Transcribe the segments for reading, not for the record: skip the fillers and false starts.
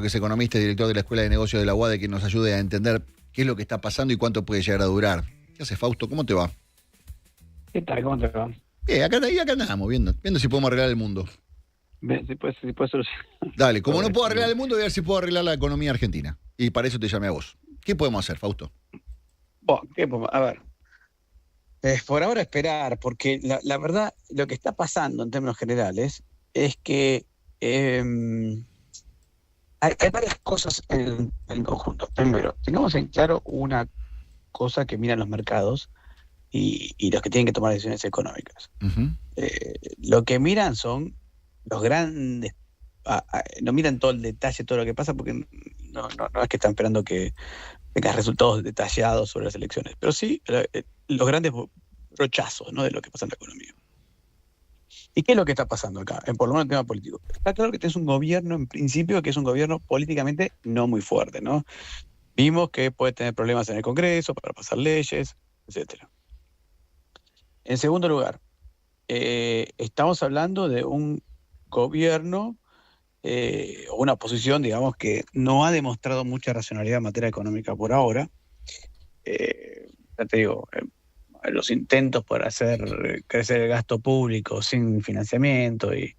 que es economista y director de la Escuela de Negocios de la UADE, que nos ayude a entender qué es lo que está pasando y cuánto puede llegar a durar. ¿Qué haces, Fausto? ¿Cómo te va? ¿Qué tal? ¿Cómo te va? Bien, acá andamos, viendo si podemos arreglar el mundo. Ve, si puedes solucionar. Dale, como no puedo arreglar Correcto. el mundo, voy a ver si puedo arreglar la economía argentina. Y para eso te llamé a vos. ¿Qué podemos hacer, Fausto? Bueno, a ver, por ahora esperar, porque la verdad, lo que está pasando en términos generales es que hay varias cosas en conjunto. Primero, tengamos en claro una cosa que miran los mercados y los que tienen que tomar decisiones económicas. Ujú. Lo que miran son los grandes, no miran todo el detalle, todo lo que pasa, porque no es que están esperando que tengas resultados detallados sobre las elecciones, pero sí los grandes brochazos, ¿no?, de lo que pasa en la economía. ¿Y qué es lo que está pasando acá? Por lo menos en el tema político. Está claro que tienes un gobierno, en principio, que es un gobierno políticamente no muy fuerte, ¿no? Vimos que puede tener problemas en el Congreso para pasar leyes, etcétera. En segundo lugar, estamos hablando de un gobierno o una oposición, digamos, que no ha demostrado mucha racionalidad en materia económica por ahora. Ya te digo, los intentos por hacer crecer el gasto público sin financiamiento y,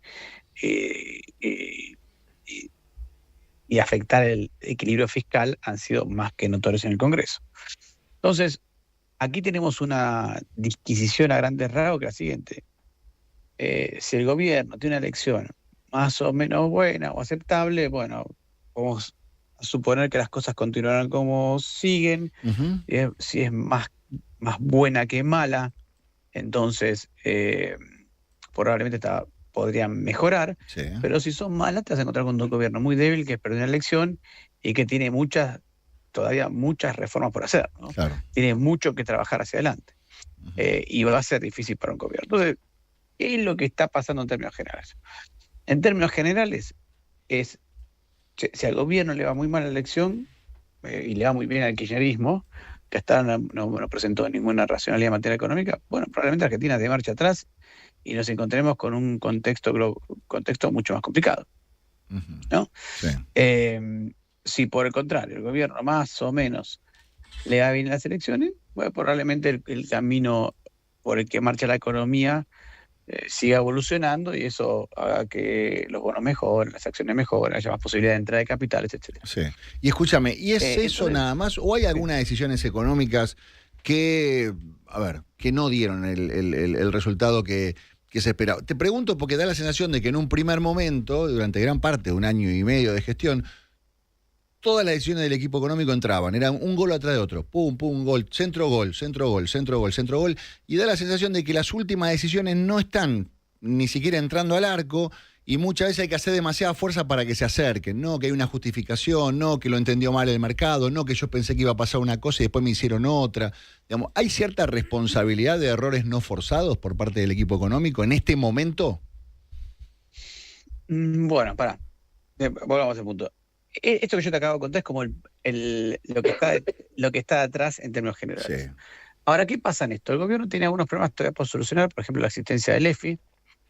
y- y- y afectar el equilibrio fiscal han sido más que notorios en el Congreso. Entonces, aquí tenemos una disquisición a grandes rasgos que es la siguiente. Si el gobierno tiene una elección más o menos buena o aceptable, bueno, vamos a suponer que las cosas continuarán como siguen. Ujú. Si es más buena que mala, entonces probablemente podrían mejorar, Sí, pero si son malas te vas a encontrar con un gobierno muy débil que perdió una elección y que tiene todavía muchas reformas por hacer, ¿no? claro. Tiene mucho que trabajar hacia adelante Ujú. y va a ser difícil para un gobierno. Entonces, ¿qué es lo que está pasando en términos generales? En términos generales, es si al gobierno le va muy mal la elección y le va muy bien al kirchnerismo, que hasta ahora no presentó ninguna racionalidad en materia económica, bueno, probablemente Argentina de marcha atrás y nos encontremos con un contexto mucho más complicado, Ujú. ¿no? Sí. Eh, si por el contrario el gobierno más o menos le va bien las elecciones, bueno, probablemente el camino por el que marcha la economía siga evolucionando y eso haga que los bonos mejoren, las acciones mejoren, haya más posibilidad de entrada de capitales, etcétera. Sí. Y escúchame, ¿y es eso Entonces, nada más? ¿O hay sí. algunas decisiones económicas que, a ver, que no dieron el resultado que se esperaba? Te pregunto porque da la sensación de que en un primer momento, durante gran parte de un año y medio de gestión, todas las decisiones del equipo económico entraban, eran un gol atrás de otro, pum, pum, gol, centro, gol, centro, gol, centro, gol, centro, gol, y da la sensación de que las últimas decisiones no están ni siquiera entrando al arco, y muchas veces hay que hacer demasiada fuerza para que se acerquen, no que hay una justificación, no que lo entendió mal el mercado, no que yo pensé que iba a pasar una cosa y después me hicieron otra. Digamos, ¿hay cierta responsabilidad de errores no forzados por parte del equipo económico en este momento? Bueno, pará. Volvamos al punto. Esto que yo te acabo de contar es como lo que está atrás en términos Sí, generales. Ahora, ¿qué pasa en esto? El gobierno tiene algunos problemas todavía por solucionar, por ejemplo, la existencia del EFI,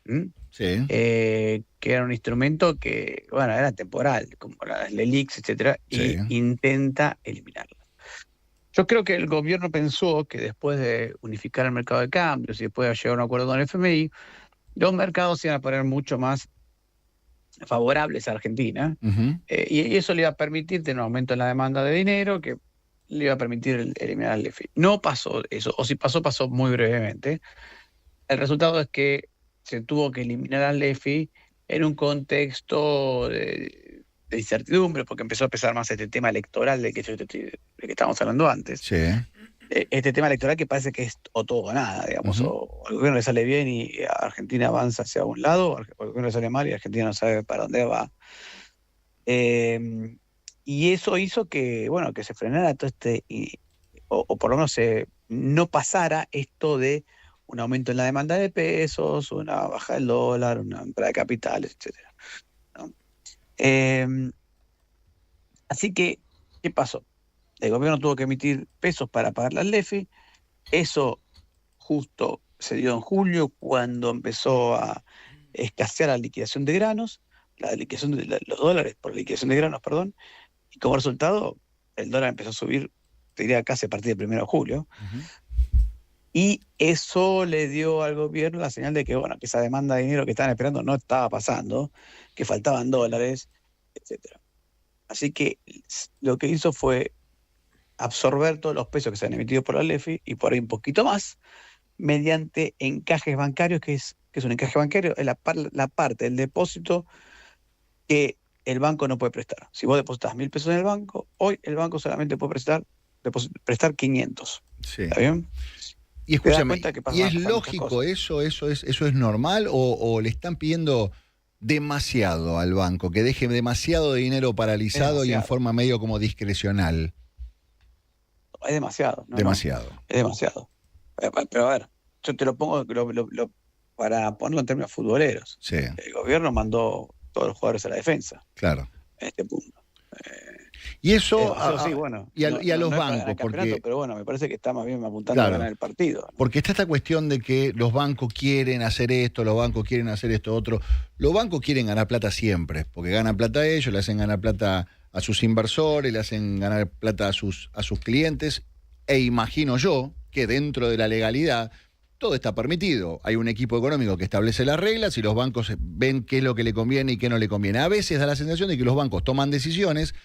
¿m? sí, Que era un instrumento que, bueno, era temporal, como las LELIX, etcétera, sí. y intenta eliminarla. Yo creo que el gobierno pensó que después de unificar el mercado de cambios y después de llegar a un acuerdo con el FMI, los mercados iban a poner mucho más favorables a Argentina, Ujú. y eso le iba a permitir tener un aumento en la demanda de dinero que le iba a permitir eliminar el EFI. No pasó eso, o si pasó, pasó muy brevemente. El resultado es que se tuvo que eliminar al EFI en un contexto de incertidumbre, porque empezó a pesar más este tema electoral del que estábamos hablando antes. Sí. Este tema electoral que parece que es o todo o nada, digamos, Ujú. o al gobierno le sale bien y Argentina avanza hacia un lado, o al gobierno le sale mal y Argentina no sabe para dónde va. Eh, y eso hizo que, bueno, que se frenara todo o por lo menos no pasara esto de un aumento en la demanda de pesos, una baja del dólar, una entrada de capitales, etcétera, ¿no? Eh, Así que, ¿qué pasó? El gobierno tuvo que emitir pesos para pagar la LEFI. Eso justo se dio en julio, cuando empezó a escasear la liquidación de granos. la liquidación de los dólares por la liquidación de granos, perdón, y como resultado el dólar empezó a subir, te diría casi a partir del 1 de julio, y eso le dio al gobierno la señal de que, bueno, que esa demanda de dinero que estaban esperando no estaba pasando, que faltaban dólares, etcétera. Así que lo que hizo fue absorber todos los pesos que se han emitido por la LEFI y por ahí un poquito más, mediante encajes bancarios, que es un encaje bancario, es la parte del depósito que el banco no puede prestar. Si vos depositas 1.000 pesos en el banco, hoy el banco solamente puede prestar 500. Sí. ¿Está bien? Y escúchame, ¿y es lógico eso es normal o le están pidiendo demasiado al banco, que deje demasiado de dinero paralizado y en forma medio como discrecional? Es demasiado. Demasiado. Es demasiado. Pero a ver, yo te lo pongo para ponerlo en términos futboleros. Sí. El gobierno mandó todos los jugadores a la defensa. Claro. En este punto. Y eso, sí, bueno, y a los bancos, porque... Pero bueno, me parece que está más bien apuntando a ganar el partido, ¿no? Porque está esta cuestión de que los bancos quieren hacer esto, los bancos quieren hacer esto otro. Los bancos quieren ganar plata siempre, porque ganan plata a ellos, le hacen ganar plata a sus inversores, le hacen ganar plata a sus clientes, e imagino yo que dentro de la legalidad todo está permitido. Hay un equipo económico que establece las reglas y los bancos ven qué es lo que le conviene y qué no le conviene. A veces da la sensación de que los bancos toman decisiones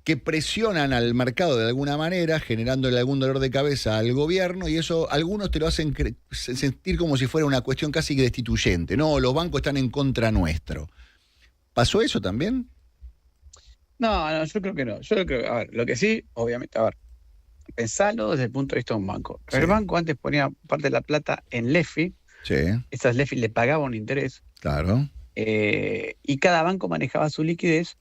que presionan al mercado de alguna manera, generándole algún dolor de cabeza al gobierno, y eso algunos te lo hacen sentir como si fuera una cuestión casi destituyente. No, los bancos están en contra nuestro. ¿Pasó eso también? No, yo creo que no. Yo creo que, a ver, lo que sí, obviamente, a ver, pensalo desde el punto de vista de un banco. Sí. El banco antes ponía parte de la plata en LEFI. Sí. Estas LEFI le pagaban un interés. Claro. Y cada banco manejaba su liquidez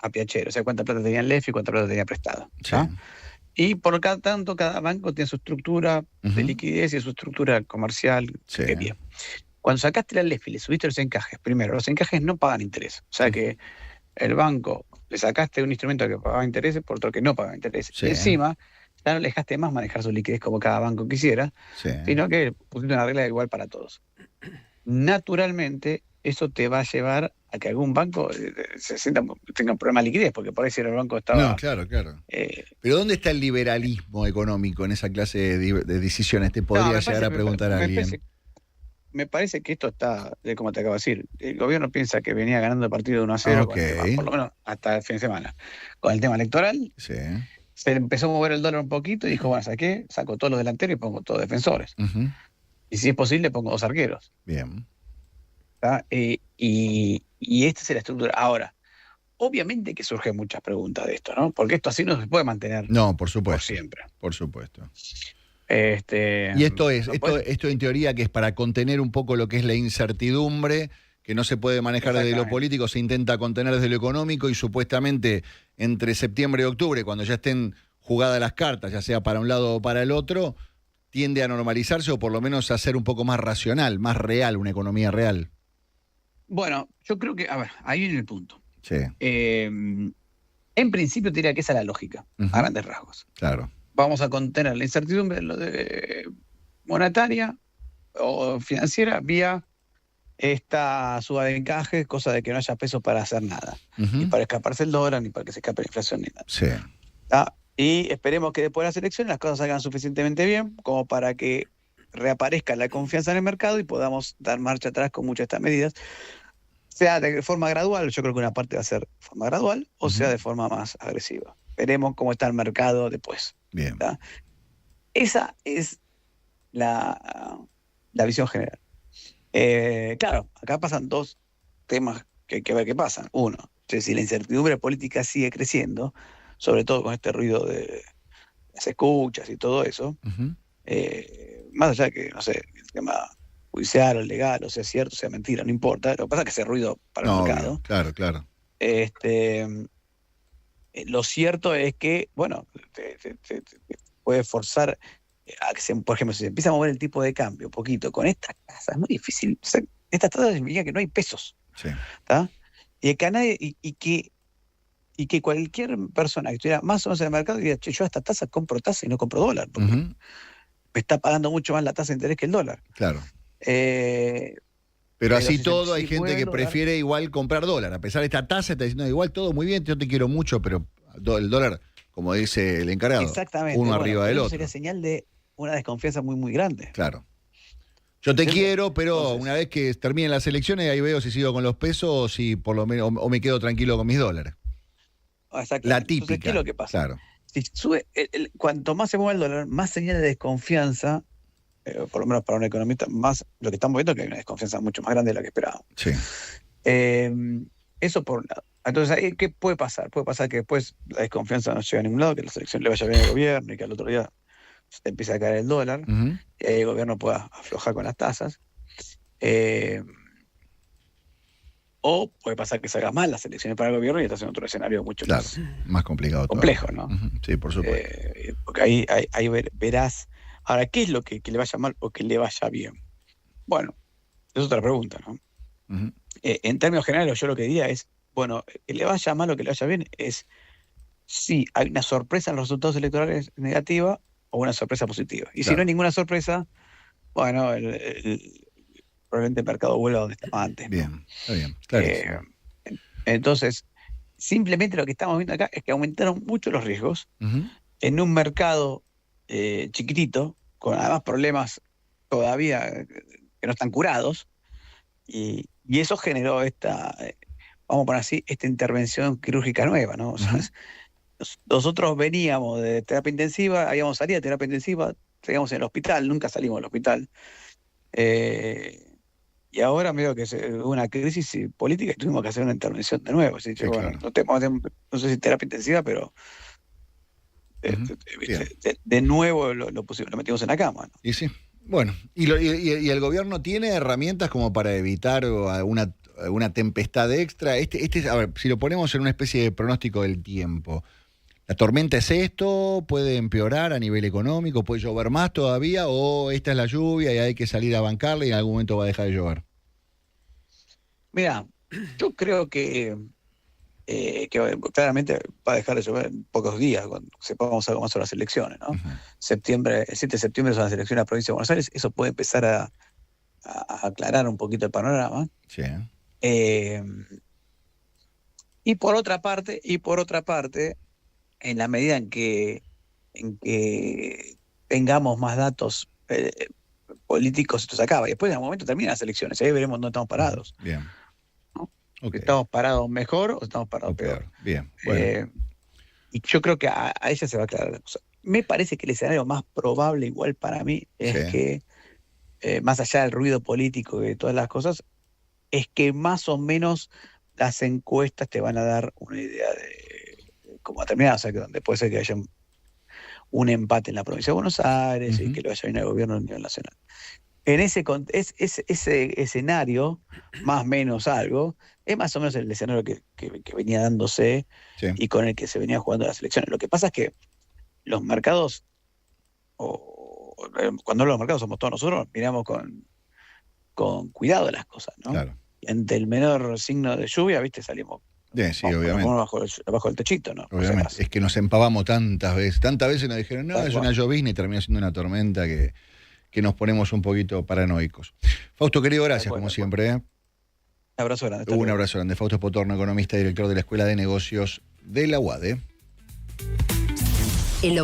a piachero, o sea, cuánta plata tenía en LEFI y cuánta plata tenía prestada. Sí. Y por cada tanto, cada banco tiene su estructura de liquidez y su estructura comercial. Sí. Que bien. Cuando sacaste la LEFI, le subiste los encajes. Primero, los encajes no pagan interés. O sea que el banco, le sacaste un instrumento que pagaba intereses por otro que no pagaba intereses. Sí. Y encima, ya no le dejaste más manejar su liquidez como cada banco quisiera, sino que pusiste una regla igual para todos. Naturalmente, eso te va a llevar a que algún banco tenga un problema de liquidez, porque por ahí si el banco estaba... No, claro. Pero ¿dónde está el liberalismo económico en esa clase de decisiones? Te podría llegar a preguntar a alguien. Me parece que esto está, como te acabo de decir, el gobierno piensa que venía ganando el partido de 1-0, por lo menos hasta el fin de semana. Con el tema electoral, se empezó a mover el dólar un poquito y dijo, bueno, ¿sabes qué? Saco todos los delanteros y pongo todos defensores. Y si es posible, pongo 2 arqueros. Bien. Y esta es la estructura. Ahora, obviamente que surgen muchas preguntas de esto, ¿no? Porque esto así no se puede mantener. No, por supuesto. Por siempre. Por supuesto. Y esto en teoría que es para contener un poco lo que es la incertidumbre, que no se puede manejar desde lo político, se intenta contener desde lo económico y supuestamente entre septiembre y octubre, cuando ya estén jugadas las cartas, ya sea para un lado o para el otro, tiende a normalizarse o por lo menos a ser un poco más racional, más real, una economía real. Bueno, yo creo que, a ver, ahí viene el punto. Sí. En principio te diría que esa es la lógica, a grandes rasgos. Claro. Vamos a contener la incertidumbre monetaria o financiera vía esta suba de encaje, cosa de que no haya pesos para hacer nada. Ni para escaparse el dólar, ni para que se escape la inflación, ni nada. Sí. Y esperemos que después de las elecciones las cosas salgan suficientemente bien como para que reaparezca la confianza en el mercado y podamos dar marcha atrás con muchas de estas medidas. Sea de forma gradual, yo creo que una parte va a ser de forma gradual, o sea de forma más agresiva. Veremos cómo está el mercado después. Bien. Esa es la visión general. Claro, acá pasan 2 temas que hay que ver qué pasan. Uno, si la incertidumbre política sigue creciendo, sobre todo con este ruido de las escuchas y todo eso, más allá de que, no sé, el tema judicial o legal, o sea cierto, o sea mentira, no importa. Lo que pasa es que ese ruido para el mercado. Claro. Lo cierto es que, bueno, te puede forzar a que, por ejemplo, si se empieza a mover el tipo de cambio un poquito, con estas tasas es muy difícil. O sea, estas tasas significa que no hay pesos. Sí. Y que nadie, y que cualquier persona que estuviera más o menos en el mercado diría, che, yo a esta tasa compro tasa y no compro dólar, porque me está pagando mucho más la tasa de interés que el dólar. Claro. Pero así todo, hay sí gente mueve que el dólar. prefiere igual comprar dólar. A pesar de esta tasa, está diciendo igual todo muy bien, yo te quiero mucho, pero el dólar, como dice el encargado, Exactamente. uno Bueno, arriba pero del eso otro. sería señal de una desconfianza muy, muy grande. Claro. Yo te ¿Entiendes? quiero, pero Entonces, una vez que terminen las elecciones, ahí veo si sigo con los pesos o si por lo menos, o me quedo tranquilo con mis dólares. La exactamente. Entonces, ¿qué es típica, lo que pasa? claro. Si sube, cuanto más se mueve el dólar, más señales de desconfianza, por lo menos para un economista, más lo que estamos viendo es que hay una desconfianza mucho más grande de la que esperábamos. Sí. Eh, Eso por un lado. Entonces, ahí, ¿qué puede pasar? Puede pasar que después la desconfianza no llegue a ningún lado, que la selección le vaya bien al gobierno y que al otro día se empiece a caer el dólar Ujú. y ahí el gobierno pueda aflojar con las tasas. Eh, o puede pasar que salga mal las elecciones para el gobierno y estás en otro escenario mucho Claro, más más complicado complejo, todavía. ¿no? Ujú. Sí, por supuesto. Porque ahí verás. Ahora, ¿qué es lo que le vaya mal o que le vaya bien? Bueno, es otra pregunta, ¿no? Ujú. En términos generales, yo lo que diría es, bueno, que le vaya mal o que le vaya bien es si hay una sorpresa en los resultados electorales negativa o una sorpresa positiva. Y si no hay Claro. ninguna sorpresa, bueno, probablemente el mercado vuelva donde estaba antes, ¿no? Bien, está bien, Eh, clarísimo. entonces, simplemente lo que estamos viendo acá es que aumentaron mucho los riesgos Ujú. en un mercado chiquitito, con además problemas todavía que no están curados, y eso generó vamos a poner así, esta intervención quirúrgica nueva, ¿no? O sea, Ujú. nosotros veníamos de terapia intensiva, habíamos salido de terapia intensiva, seguíamos en el hospital, nunca salimos del hospital. Eh, y ahora medio que hubo una crisis política y tuvimos que hacer una intervención de nuevo. Así que, Sí, bueno, claro. no sé si terapia intensiva, pero Ujú. ¿viste? Bien. De nuevo lo metimos en la cama, ¿no? Y sí. Bueno, y el gobierno tiene herramientas como para evitar alguna tempestad extra. A ver, si lo ponemos en una especie de pronóstico del tiempo, ¿la tormenta es esto? ¿Puede empeorar a nivel económico? ¿Puede llover más todavía? ¿O esta es la lluvia y hay que salir a bancarla y en algún momento va a dejar de llover? Mira, yo creo que claramente va a dejar de llover en pocos días, cuando sepamos algo más sobre las elecciones, ¿no? Ujú. El 7 de septiembre son las elecciones a la provincia de Buenos Aires, eso puede empezar a aclarar un poquito el panorama. Sí. Eh, y por otra parte, en la medida en que tengamos más datos políticos, esto se acaba. Y después en algún momento terminan las elecciones, ahí veremos dónde estamos Ujú. parados, Bien. ¿no? Ok. Si estamos parados mejor o estamos parados O peor. peor. Bien. Bueno. Eh, y yo creo que a ella se va a aclarar la cosa. Me parece que el escenario más probable, igual para mí, Sí. es que, más allá del ruido político y de todas las cosas, es que más o menos las encuestas te van a dar una idea de cómo va a terminar. O sea, que donde puede ser que haya un empate en la provincia de Buenos Aires y Ujú. que le vaya bien al gobierno a nivel nacional. Ese escenario, más o menos algo, es más o menos el escenario que venía dándose Sí. y con el que se venía jugando las elecciones. Lo que pasa es que los mercados, cuando hablo de los mercados somos todos nosotros, miramos con cuidado las cosas, ¿no? Claro. Y ante el menor signo de lluvia, ¿viste? Salimos, Bien, sí, nos obviamente. ponemos bajo el techito, ¿no? Por si Obviamente. acaso. Es que nos empavamos tantas veces. Tantas veces nos dijeron, no, Tal es cual. una llovizna y termina siendo una tormenta que nos ponemos un poquito paranoicos. Fausto, querido, Tal gracias, cual, como tal cual. siempre. Un abrazo grande, hasta Un luego. abrazo grande. Fausto Potorno, economista y director de la Escuela de Negocios de la UADE. En